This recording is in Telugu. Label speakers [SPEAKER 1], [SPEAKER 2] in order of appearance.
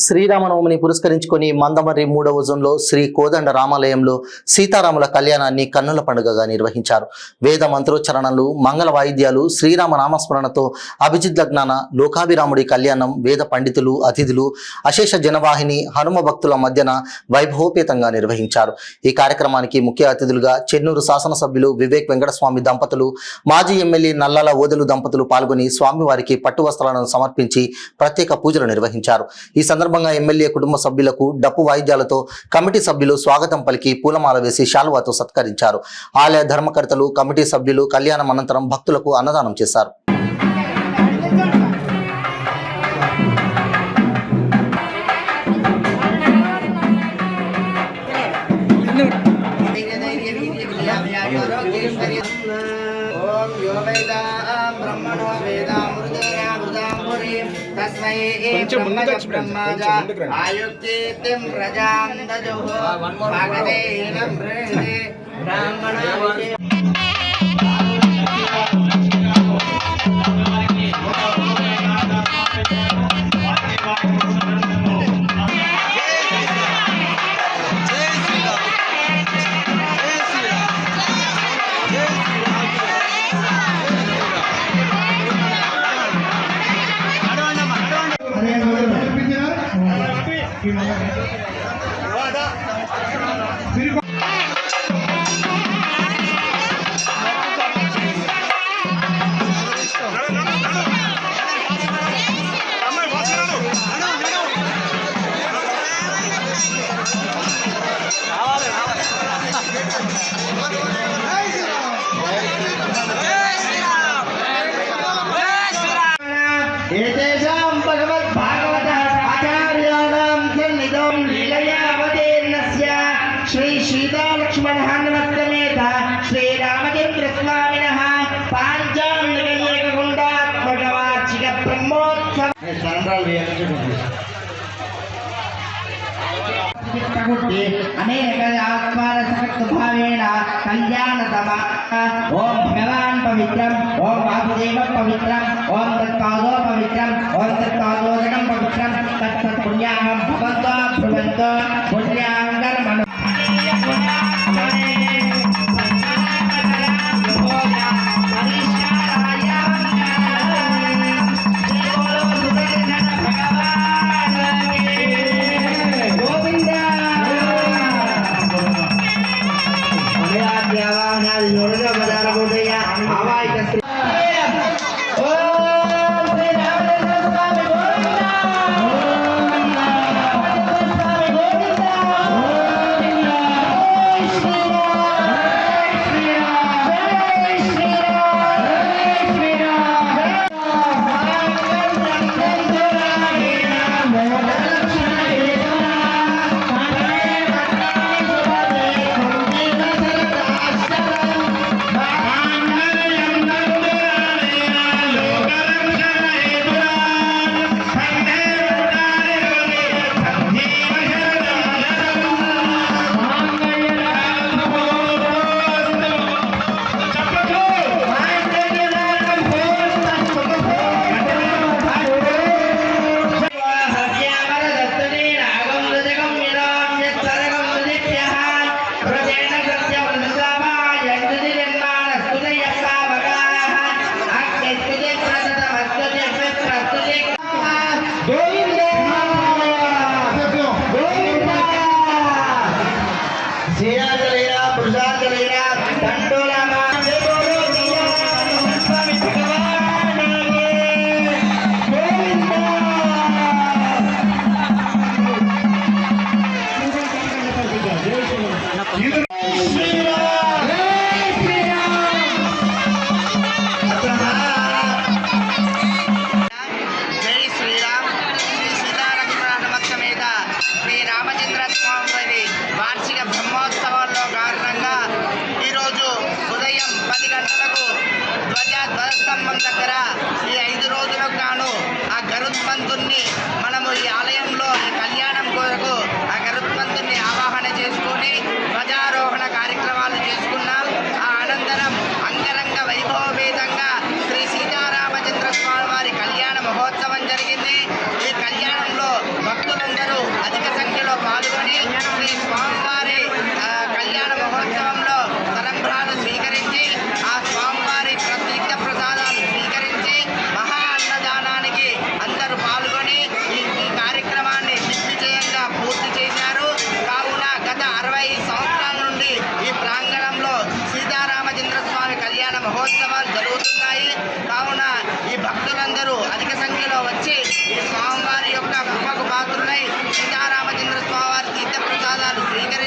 [SPEAKER 1] శ్రీరామనవమిని పురస్కరించుకొని మందమర్రి 3వ జోన్లో శ్రీ కోదండ రామాలయంలో సీతారాముల కళ్యాణాన్ని కన్నుల పండుగగా నిర్వహించారు. వేద మంత్రోచ్చరణలు, మంగళ వాయిద్యాలు, శ్రీరామ నామస్మరణతో అభిజిత్ లగ్నాన లోకాభిరాముడి కళ్యాణం వేద పండితులు, అతిథులు, అశేష జనవాహిని, హనుమ భక్తుల మధ్యన వైభవోపేతంగా నిర్వహించారు. ఈ కార్యక్రమానికి ముఖ్య అతిథులుగా చెన్నూరు శాసనసభ్యులు వివేక్ వెంకటస్వామి దంపతులు, మాజీ ఎమ్మెల్యే నల్లాల ఓదెలు దంపతులు పాల్గొని స్వామివారికి పట్టు వస్త్రాలను సమర్పించి ప్రత్యేక పూజలు నిర్వహించారు. ఈ సందర్భంగా ఎమ్మెల్యే కుటుంబ సభ్యులకు డప్పు వాయిద్యాలతో కమిటీ సభ్యులు స్వాగతం పలికి పూలమాల వేసి శాలువాతో సత్కరించారు. ఆలయ ధర్మకర్తలు, కమిటీ సభ్యులు కళ్యాణం అనంతరం భక్తులకు అన్నదానం చేశారు.
[SPEAKER 2] श्री सीता लक्ष्मण हनुमत्समेत श्रीरामचंद्र स्वामिनः पांचान्नगुंडात्मक वार्षिक ब्रह्मोत्सव अनेक आत्मान सक्त भावेन कल्याणतम ओम भगवान पवित्रम ओम वासुदेव पवित्रम ओम तत्पादो पवित्रम ओम तत्पादोदकम पवित्रम तत्सत्पुण्याहं भवन्तो भ्रुवन्तो पुण्याहंकर मनो వార్షిక బ్రహ్మోత్సవాల్లో కారణంగా ఈరోజు ఉదయం 10 గంటలకు ధ్వజస్తంభం దగ్గర ఈ 5 రోజులకు గాను ఆ గరుత్మంతుణ్ణి మనము ఈ ఆలయంలో ఈ కళ్యాణం కొరకు ఆ గరుత్మంతుణ్ణి ఆవాహన చేసుకొని ధ్వజారోహణ కార్యక్రమాలు చేసుకున్నాం. ఆ అనంతరం అంగరంగ వైభవపేతంగా శ్రీ సీతారామచంద్ర స్వామి వారి కళ్యాణ మహోత్సవం జరిగింది. ఈ కళ్యాణంలో భక్తులందరూ అధిక సంఖ్యలో పాల్గొని శ్రీ స్వామివారి కళ్యాణ మహోత్సవంలో తలంబ్రాలు స్వీకరించి ఆ స్వామివారి ప్రతీర్థ ప్రసాదాలు స్వీకరించి మహా అన్నదానానికి అందరూ పాల్గొని ఈ కార్యక్రమాన్ని దిగ్విజయంగా పూర్తి చేశారు. కావున గత 60 సంవత్సరాల నుండి ఈ ప్రాంగణంలో సీతారామచంద్ర స్వామి కళ్యాణ మహోత్సవాలు జరుగుతున్నాయి. కావున ఈ భక్తులందరూ అధిక సంఖ్యలో వచ్చి ఈ స్వామివారి యొక్క కృపకు పాత్రులై సీతారామచంద్ర స్వామివారి తీర్థ ప్రసాదాలు స్వీకరించి